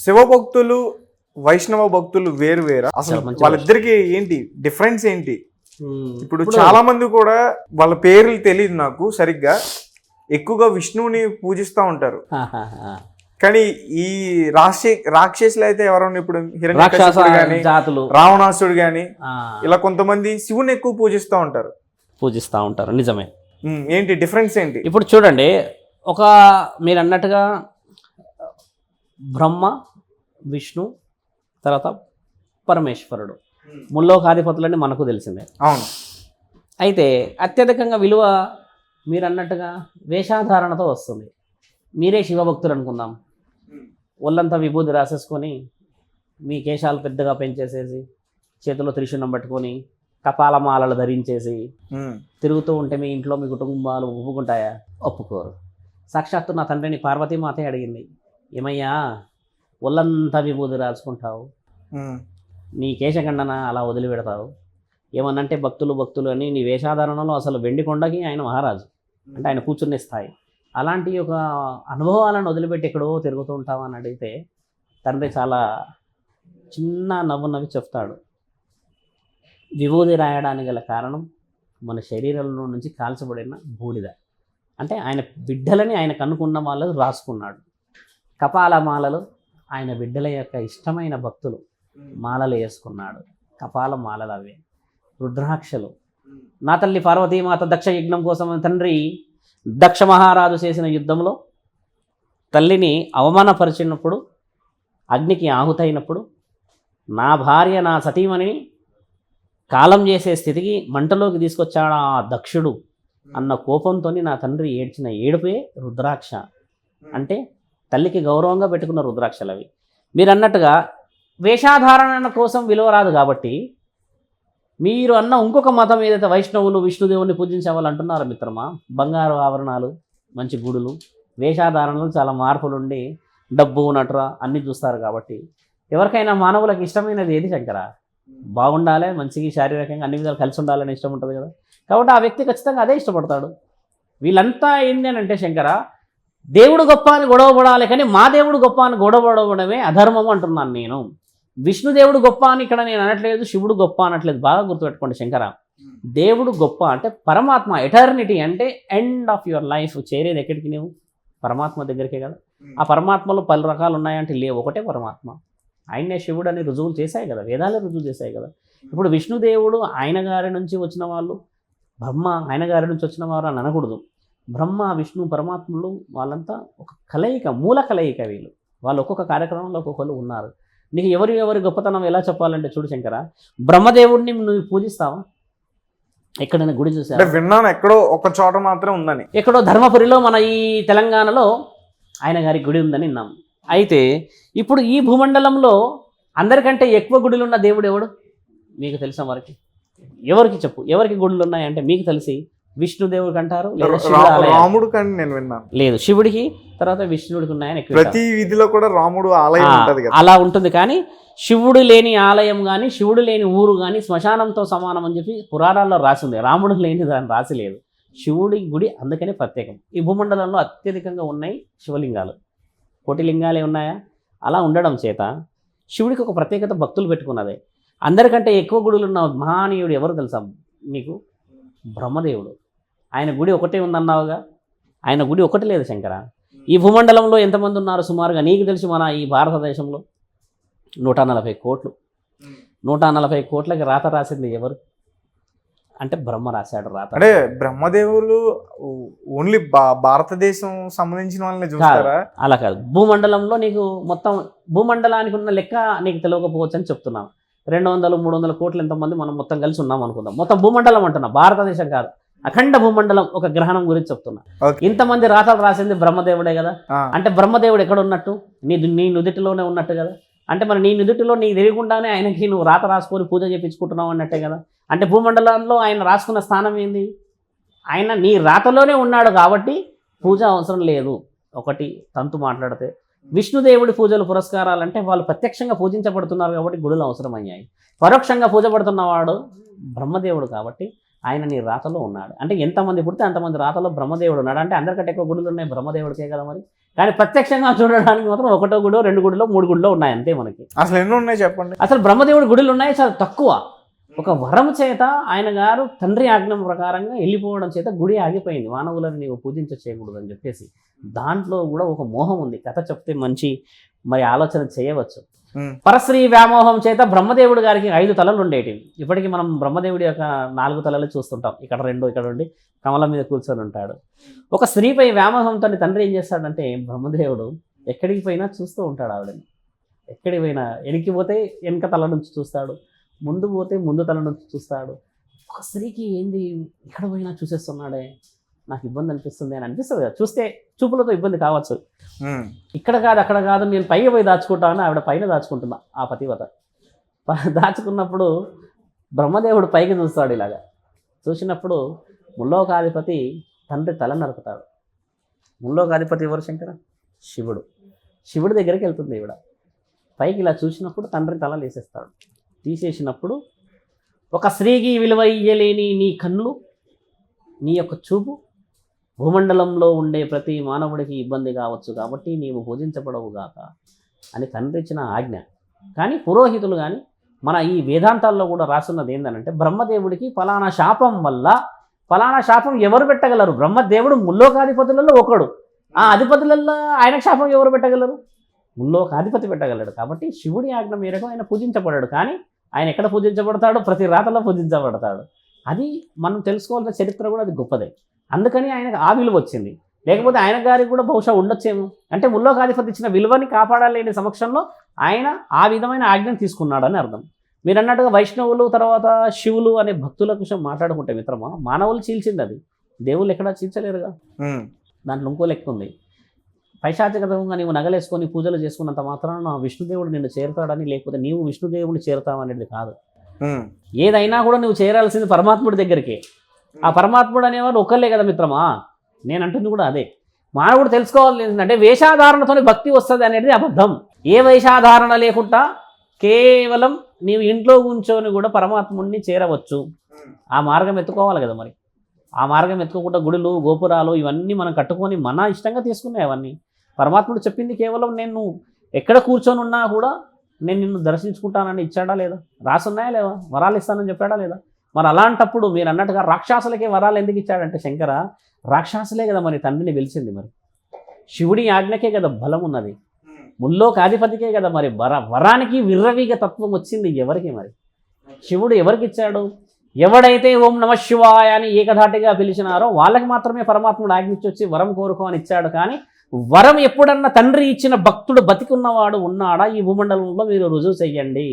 శివభక్తులు వైష్ణవ భక్తులు వేరు వేరా? అసలు వాళ్ళిద్దరికి ఏంటి డిఫరెన్స్ ఏంటి? ఇప్పుడు చాలా మంది కూడా వాళ్ళ పేర్లు తెలియదు నాకు సరిగ్గా, ఎక్కువగా విష్ణువుని పూజిస్తూ ఉంటారు. కానీ ఈ రాక్షసులు అయితే ఎవరైనా ఇప్పుడు హిరణ్యకశిపుడు గాని రావణాసుడు గాని ఇలా కొంతమంది శివుని ఎక్కువ పూజిస్తూ ఉంటారు. నిజమే. ఏంటి డిఫరెన్స్ ఏంటి? ఇప్పుడు చూడండి, ఒక మీరు అన్నట్టుగా బ్రహ్మ, విష్ణు, తర్వాత పరమేశ్వరుడు, ముల్లోకాధిపతులని మనకు తెలిసిందే. అవును. అయితే అత్యధికంగా విలువ మీరు అన్నట్టుగా వేషాధారణతో వస్తుంది. మీరే శివభక్తులు అనుకుందాం, ఒళ్ళంతా విభూతి రాసేసుకొని, మీ కేశాలు పెద్దగా పెంచేసేసి, చేతిలో త్రిశూలం పట్టుకొని, కపాలమాలలు ధరించేసి తిరుగుతూ ఉంటే మీ ఇంట్లో మీ కుటుంబాలు ఒప్పుకుంటాయా? ఒప్పుకోరు. సాక్షాత్తు నా తండ్రిని పార్వతీమాతే అడిగింది, ఏమయ్యా ఒళ్ళంతా విభూతి రాసుకుంటావు, నీ కేశఖండన అలా వదిలిపెడతావు, ఏమన్నంటే భక్తులు అని నీ వేషాధారణలో అసలు వెండికొండకి ఆయన మహారాజు, అంటే ఆయన కూర్చునే స్థాయి. అలాంటి ఒక అనుభవాలను వదిలిపెట్టి ఎక్కడో తిరుగుతూ ఉంటావు అని అడిగితే తండ్రి చాలా చిన్న నవ్వి చెప్తాడు, విభూతి రాయడానికి గల కారణం మన శరీరంలో నుంచి కాల్చబడిన బూడిద. అంటే ఆయన బిడ్డలని ఆయన కనుక్కున్న వాళ్ళు రాసుకున్నాడు. కపాలమాలలు ఆయన బిడ్డల యొక్క ఇష్టమైన భక్తులు మాలలు వేసుకున్నాడు. కపాల మాలలు అవే. రుద్రాక్షలు నా తల్లి పార్వతీమాత దక్ష యజ్ఞం కోసం తండ్రి దక్ష మహారాజు చేసిన యుద్ధంలో తల్లిని అవమానపరిచినప్పుడు, అగ్నికి ఆహుతైనప్పుడు, నా భార్య నా సతీమణిని కాలం చేసే స్థితికి మంటలోకి తీసుకొచ్చాడు ఆ దక్షుడు అన్న కోపంతో నా తండ్రి ఏడ్చిన ఏడుపే రుద్రాక్ష. అంటే తల్లికి గౌరవంగా పెట్టుకున్న రుద్రాక్షలు అవి. మీరు అన్నట్టుగా వేషాధారణ కోసం విలువ రాదు కాబట్టి, మీరు అన్న ఇంకొక మతం ఏదైతే వైష్ణవులు విష్ణుదేవుని పూజించే వాళ్ళు అంటున్నారు మిత్రమా, బంగారు ఆభరణాలు, మంచి గుడులు, వేషాధారణలు చాలా మార్పులుండి డబ్బు నటుర అన్నీ చూస్తారు. కాబట్టి ఎవరికైనా మానవులకు ఇష్టమైనది ఏది శంకర? బాగుండాలి, మంచిగా శారీరకంగా అన్ని విధాలు కలిసి ఉండాలని ఇష్టం ఉంటుంది కదా. కాబట్టి ఆ వ్యక్తి ఖచ్చితంగా అదే ఇష్టపడతాడు. వీళ్ళంతా ఏంటి అని అంటే శంకర, దేవుడు గొప్ప అని గొడవపడాలి, కానీ మా దేవుడు గొప్ప అని గొడవపడమే అధర్మం అంటున్నాను నేను. విష్ణుదేవుడు గొప్ప అని ఇక్కడ నేను అనట్లేదు, శివుడు గొప్ప అనట్లేదు. బాగా గుర్తుపెట్టుకోండి శంకర, దేవుడు గొప్ప అంటే పరమాత్మ, ఎటర్నిటీ అంటే ఎండ్ ఆఫ్ యువర్ లైఫ్ చేరేది ఎక్కడికి? నువ్వు పరమాత్మ దగ్గరికే కదా. ఆ పరమాత్మలో పలు రకాలు ఉన్నాయంటే లేవు, ఒకటే పరమాత్మ. ఆయనే శివుడు అని రుజువులు చేశాయి కదా, వేదాలే రుజువు చేశాయి కదా. ఇప్పుడు విష్ణుదేవుడు ఆయన గారి నుంచి వచ్చిన వాళ్ళు, బ్రహ్మ ఆయన గారి నుంచి వచ్చిన వారు అని అనకూడదు. బ్రహ్మ విష్ణు పరమాత్మలు వాళ్ళంతా ఒక కలయిక, మూల కలయిక. వాళ్ళు ఒక్కొక్క కార్యక్రమంలో ఒక్కొక్కరు ఉన్నారు. నీకు ఎవరి గొప్పతనం ఎలా చెప్పాలంటే చూడు శంకర, బ్రహ్మదేవుడిని నువ్వు పూజిస్తావా? ఎక్కడైనా గుడి చూసా? విన్నాను, ఎక్కడో ఒక చోట మాత్రం ఉందని. ఎక్కడో ధర్మపురిలో మన ఈ తెలంగాణలో ఆయన గారి గుడి ఉందని విన్నాం. అయితే ఇప్పుడు ఈ భూమండలంలో అందరికంటే ఎక్కువ గుడులు ఉన్న దేవుడు ఎవడు మీకు తెలిసిన వారికి? ఎవరికి చెప్పు, ఎవరికి గుడులు ఉన్నాయంటే మీకు తెలిసి విష్ణుదేవుడికి అంటారు, రాముడు కానీ నేను విన్నాను. లేదు, శివుడికి, తర్వాత విష్ణుడికి ఉన్నాయని. ప్రతి వీధిలో కూడా రాముడు ఆలయం ఉంటుంది కదా, అలా ఉంటుంది. కానీ శివుడు లేని ఆలయం కానీ, శివుడు లేని ఊరు కానీ శ్మశానంతో సమానం అని చెప్పి పురాణాల్లో రాసింది. రాముడు లేని దాన్ని రాసి లేదు. శివుడి గుడి అందుకనే ప్రత్యేకం. ఈ భూమండలంలో అత్యధికంగా ఉన్నాయి శివలింగాలు. కోటి లింగాలే ఉన్నాయా? అలా ఉండడం చేత శివుడికి ఒక ప్రత్యేకత భక్తులు పెట్టుకున్నదే. అందరికంటే ఎక్కువ గుడులు ఉన్న మహానీయుడు ఎవరు తెలుసా మీకు? బ్రహ్మదేవుడు. ఆయన గుడి ఒకటే ఉందన్నావుగా, ఆయన గుడి ఒకటి లేదు శంకర. ఈ భూమండలంలో ఎంతమంది ఉన్నారు సుమారుగా నీకు తెలిసి? మన ఈ భారతదేశంలో 140 కోట్లు. 140 కోట్లకి రాత రాసింది ఎవరు అంటే బ్రహ్మ రాశాడు రాత. అంటే బ్రహ్మదేవులు ఓన్లీ భారతదేశం సంబంధించిన వాళ్ళని చూస్తారా? అలా కాదు, భూమండలంలో నీకు మొత్తం భూమండలానికి ఉన్న లెక్క నీకు తెలియకపోవచ్చు అని చెప్తున్నాం. 200-300 కోట్లు ఎంతమంది మనం మొత్తం కలిసి ఉన్నాం అనుకుందాం. మొత్తం భూమండలం అంటున్నా, భారతదేశం కాదు, అఖండ భూమండలం ఒక గ్రహణం గురించి చెప్తున్నా. ఇంతమంది రాతలు రాసింది బ్రహ్మదేవుడే కదా. అంటే బ్రహ్మదేవుడు ఎక్కడ ఉన్నట్టు? నీ నుదిటిలోనే ఉన్నట్టు కదా. అంటే మరి నీ నుదిటిలో నీకు తెలియకుండానే ఆయనకి నువ్వు రాత రాసుకొని పూజ చేయించుకుంటున్నావు అన్నట్టే కదా. అంటే భూమండలంలో ఆయన రాసుకున్న స్థానం ఏంది? ఆయన నీ రాతలోనే ఉన్నాడు కాబట్టి పూజ అవసరం లేదు. ఒకటి తంతు మాట్లాడితే విష్ణుదేవుడి పూజలు పురస్కారాలు అంటే వాళ్ళు ప్రత్యక్షంగా పూజించబడుతున్నారు కాబట్టి గుడులు అవసరమయ్యాయి. పరోక్షంగా పూజపడుతున్నవాడు బ్రహ్మదేవుడు కాబట్టి ఆయన నీ రాతలో ఉన్నాడు. అంటే ఎంతమంది పుడితే అంతమంది రాతలో బ్రహ్మదేవుడు ఉన్నాడు. అంటే అందరికంటే ఎక్కువ గుడులు ఉన్నాయి బ్రహ్మదేవుడికే కదా. మరి కానీ ప్రత్యక్షంగా చూడడానికి మాత్రం ఒకటో గుడో 2 గుడిలో 3 గుడిలో ఉన్నాయి అంతే మనకి. అసలు ఎన్ని ఉన్నాయి చెప్పండి. అసలు బ్రహ్మదేవుడి గుడులు ఉన్నాయి చాలా తక్కువ. ఒక వరం చేత ఆయన గారు తండ్రి ఆజ్ఞ ప్రకారంగా వెళ్ళిపోవడం చేత గుడి ఆగిపోయింది. మానవులను నీవు పూజించ చేయకూడదు అని చెప్పేసి దాంట్లో కూడా ఒక మోహం ఉంది. కథ చెప్తే మంచి మరి ఆలోచన చేయవచ్చు. పరశ్రీ వ్యామోహం చేత బ్రహ్మదేవుడి గారికి 5 తలలు ఉండేటివి. ఇప్పటికీ మనం బ్రహ్మదేవుడి యొక్క 4 తలలు చూస్తుంటాం. ఇక్కడ 2 ఇక్కడ ఉండి కమలం మీద కూర్చొని ఉంటాడు. ఒక స్త్రీపై వ్యామోహంతో తండ్రి ఏం చేస్తాడంటే బ్రహ్మదేవుడు ఎక్కడికి పోయినా చూస్తూ ఉంటాడు ఆవిడని. ఎక్కడికి పోయినా వెనక్కి పోతే వెనక తల నుంచి చూస్తాడు, ముందు పోతే ముందు తల నుంచి చూస్తాడు. ఒక స్త్రీకి ఏంది ఇక్కడ పోయినా చూసేస్తున్నాడే, నాకు ఇబ్బంది అనిపిస్తుంది అని అనిపిస్తుంది కదా. చూస్తే చూపులతో ఇబ్బంది కావచ్చు. ఇక్కడ కాదు అక్కడ కాదు నేను పైకి పోయి దాచుకుంటాను, ఆవిడ పైన దాచుకుంటున్నా ఆ పతివత. దాచుకున్నప్పుడు బ్రహ్మదేవుడు పైకి చూస్తాడు. ఇలాగా చూసినప్పుడు ముల్లోకాధిపతి తండ్రి తల నరుకుతాడు. ముల్లోకాధిపతి ఎవరు? శంకర శివుడు. శివుడి దగ్గరికి వెళ్తుంది ఈవిడ. పైకి ఇలా చూసినప్పుడు తండ్రి తల లేసేస్తాడు. తీసేసినప్పుడు ఒక స్త్రీకి విలువ ఇయ్యలేని నీ కన్నులు, నీ యొక్క చూపు భూమండలంలో ఉండే ప్రతి మానవుడికి ఇబ్బంది కావచ్చు, కాబట్టి నీవు పూజించబడవుగాక అని తండ్రి ఇచ్చిన ఆజ్ఞ. కానీ పురోహితులు కానీ మన ఈ వేదాంతాల్లో కూడా రాస్తున్నది ఏంటంటే బ్రహ్మదేవుడికి ఫలానా శాపం వల్ల, ఫలానా శాపం ఎవరు పెట్టగలరు? బ్రహ్మదేవుడు ముల్లోకాధిపతులలో ఒకడు. ఆ అధిపతులలో ఆయనకు శాపం ఎవరు పెట్టగలరు? ముల్లోకాధిపతి పెట్టగలడు. కాబట్టి శివుడి ఆజ్ఞ మేరకు ఆయన పూజించబడాడు. కానీ ఆయన ఎక్కడ పూజించబడతాడు? ప్రతి రాతలో పూజించబడతాడు. అది మనం తెలుసుకోవాల్సిన చరిత్ర కూడా అది గొప్పదే. అందుకని ఆయనకు ఆ విలువ వచ్చింది. లేకపోతే ఆయన గారికి కూడా బహుశా ఉండొచ్చేమో. అంటే ముల్లోకాధిపతి ఇచ్చిన విలువని కాపాడాలేని సమక్షంలో ఆయన ఆ విధమైన ఆజ్ఞను తీసుకున్నాడని అర్థం. మీరు అన్నట్టుగా వైష్ణవులు తర్వాత శివులు అనే భక్తుల విషయం మాట్లాడుకుంటే మిత్రమా, మానవులు చీల్చింది అది, దేవుళ్ళు ఎక్కడా చీల్చలేరుగా. దాంట్లో ఇంకో లెక్క ఉంది. పైశాచికతంగా నీవు నగలేసుకొని పూజలు చేసుకున్నంత మాత్రాన విష్ణుదేవుడు నిన్ను చేరుతాడని, లేకపోతే నీవు విష్ణుదేవుడిని చేరుతావు అనేది కాదు. ఏదైనా కూడా నువ్వు చేరాల్సింది పరమాత్ముడి దగ్గరికి. ఆ పరమాత్ముడు అనేవాడు ఒక్కళ్ళే కదా మిత్రమా. నేను అంటుంది కూడా అదే. మానవుడు తెలుసుకోవాలి ఏంటంటే వేషాధారణతోనే భక్తి వస్తుంది అనేది అబద్ధం. ఏ వేషాధారణ లేకుండా కేవలం నీవు ఇంట్లో కూర్చొని కూడా పరమాత్ముడిని చేరవచ్చు. ఆ మార్గం ఎత్తుకోవాలి కదా. మరి ఆ మార్గం ఎత్తుకోకుండా గుడులు గోపురాలు ఇవన్నీ మనం కట్టుకొని మన ఇష్టంగా తీసుకున్నాయి. అవన్నీ పరమాత్ముడు చెప్పింది కేవలం నేను ఎక్కడ కూర్చొని ఉన్నా కూడా నేను నిన్ను దర్శించుకుంటానని ఇచ్చాడా లేదా? రాసున్నాయా లేవా? వరాలు ఇస్తానని చెప్పాడా లేదా? మరి అలాంటప్పుడు మీరు అన్నట్టుగా రాక్షసులకే వరాలు ఎందుకు ఇచ్చాడంటే శంకర, రాక్షసులే కదా మరి తండ్రిని పిలిచింది. మరి శివుడి ఆజ్ఞకే కదా బలం ఉన్నది, ముల్లోకాధిపతికే కదా మరి వరానికి విర్రవీగ తత్వం వచ్చింది ఎవరికి? మరి శివుడు ఎవరికి ఇచ్చాడు? ఎవడైతే ఓం నమ శివాయ అని ఏకధాటిగా పిలిచినారో వాళ్ళకి మాత్రమే పరమాత్ముడు ఆజ్ఞించి వచ్చి వరం కోరుకో అని ఇచ్చాడు. కానీ వరం ఎప్పుడన్నా తండ్రి ఇచ్చిన భక్తుడు బతికున్నవాడు ఉన్నాడా ఈ భూమండలంలో? మీరు రుజువు చెయ్యండి.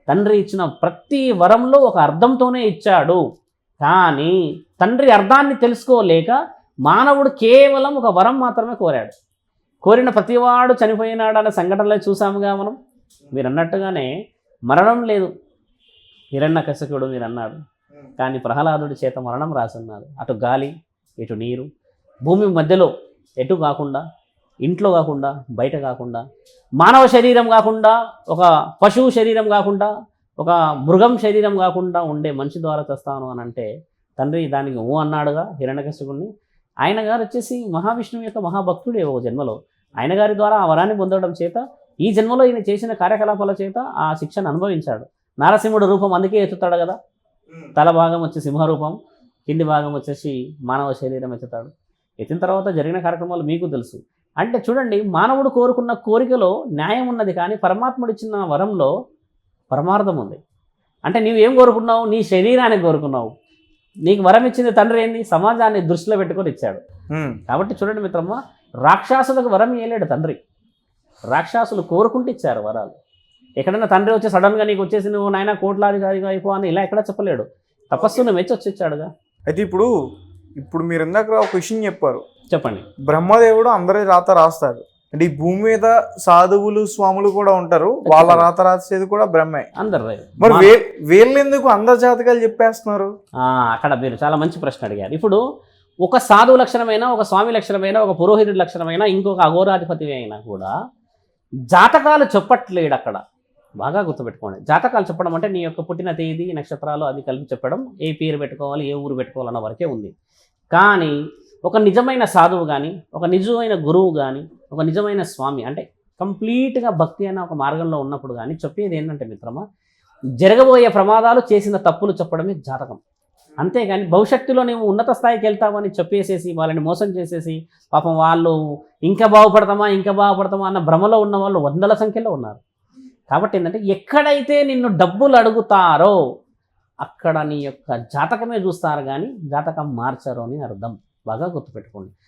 తండ్రి ఇచ్చిన ప్రతి వరంలో ఒక అర్థంతోనే ఇచ్చాడు. కానీ తండ్రి అర్థాన్ని తెలుసుకోలేక మానవుడు కేవలం ఒక వరం మాత్రమే కోరాడు. కోరిన ప్రతివాడు చనిపోయినాడు అనే సంఘటనలో చూసాముగా మనం. మీరు అన్నట్టుగానే మరణం లేదు హిరణ్యకశిపుడు మీరు అన్నాడు, కానీ ప్రహ్లాదుడి చేత మరణం రాసున్నాడు. అటు గాలి ఇటు నీరు భూమి మధ్యలో ఎటు కాకుండా, ఇంట్లో కాకుండా బయట కాకుండా, మానవ శరీరం కాకుండా, ఒక పశువు శరీరం కాకుండా, ఒక మృగం శరీరం కాకుండా ఉండే మనిషి ద్వారా తెస్తాను అని అంటే తండ్రి దానికి ఓ అన్నాడుగా హిరణ్యకశిపుడిని. ఆయన గారు వచ్చేసి మహావిష్ణువు యొక్క మహాభక్తుడే ఒక జన్మలో. ఆయన గారి ద్వారా ఆ వరాన్ని పొందడం చేత ఈ జన్మలో ఈయన చేసిన కార్యకలాపాల చేత ఆ శిక్షను అనుభవించాడు. నారసింహుడు రూపం అందుకే ఎత్తుతాడు కదా. తల భాగం వచ్చి సింహరూపం, కింది భాగం వచ్చేసి మానవ శరీరం ఎత్తుతాడు. ఎత్తిన తర్వాత జరిగిన కార్యక్రమాలు మీకు తెలుసు. అంటే చూడండి, మానవుడు కోరుకున్న కోరికలో న్యాయం ఉన్నది, కానీ పరమాత్ముడు ఇచ్చిన వరంలో పరమార్థం ఉంది. అంటే నీవు ఏం కోరుకున్నావు? నీ శరీరాన్ని కోరుకున్నావు. నీకు వరం ఇచ్చింది తండ్రి ఏంది? సమాజాన్ని దృష్టిలో పెట్టుకొని ఇచ్చాడు. కాబట్టి చూడండి మిత్రమ్మ, రాక్షసులకు వరం ఇవ్వలేడు తండ్రి. రాక్షసులు కోరుకుంటూ ఇచ్చారు వరాలు. ఎక్కడైనా తండ్రి వచ్చి సడన్గా నీకు వచ్చేసి నువ్వు నాయన కోట్లాధికారిగా అయిపో అని ఇలా ఎక్కడ చెప్పలేడు. తపస్సును మెచ్చి వచ్చి ఇచ్చాడుగా. అయితే ఇప్పుడు మీరు ఇందాక ఒక విషయం చెప్పారు. చెప్పండి. బ్రహ్మదేవుడు అందరి రాత రాస్తాడు. అంటే ఈ భూమి మీద సాధువులు స్వాములు కూడా ఉంటారు, వాళ్ళ రాత రాసేది కూడా బ్రహ్మే. అందరు. మరి వీళ్ళు ఎందుకు అందరి జాతకాలు చెప్పేస్తున్నారు? అక్కడ మీరు చాలా మంచి ప్రశ్న అడిగారు. ఇప్పుడు ఒక సాధువు లక్షణమైన, ఒక స్వామి లక్షణమైన, ఒక పురోహితుడి లక్షణమైన, ఇంకొక అఘోరాధిపతి అయినా కూడా జాతకాలు చెప్పట్లేడు అక్కడ. బాగా గుర్తుపెట్టుకోండి. జాతకాలు చెప్పడం అంటే నీ యొక్క పుట్టిన తేదీ నక్షత్రాలు అది కలిపి చెప్పడం, ఏ పేరు పెట్టుకోవాలి ఏ ఊరు పెట్టుకోవాలన్న వరకే ఉంది. కానీ ఒక నిజమైన సాధువు కానీ, ఒక నిజమైన గురువు కానీ, ఒక నిజమైన స్వామి అంటే కంప్లీట్గా భక్తి అనే ఒక మార్గంలో ఉన్నప్పుడు కానీ చెప్పేది ఏంటంటే మిత్రమా, జరగబోయే ప్రమాదాలు, చేసిన తప్పులు చెప్పడమే జాతకం. అంతేగాని భవిష్యత్తులో నువ్వు ఉన్నత స్థాయికి వెళ్తామని చెప్పేసేసి వాళ్ళని మోసం చేసేసి పాపం వాళ్ళు ఇంకా బాగుపడతామా అన్న భ్రమలో ఉన్న వాళ్ళు వందల సంఖ్యలో ఉన్నారు. కాబట్టి ఏంటంటే ఎక్కడైతే నిన్ను డబ్బులు అడుగుతారో అక్కడ నీ యొక్క జాతకమే చూస్తారు కానీ జాతకం మార్చరు అని అర్థం. బాగా గుర్తుపెట్టుకోండి.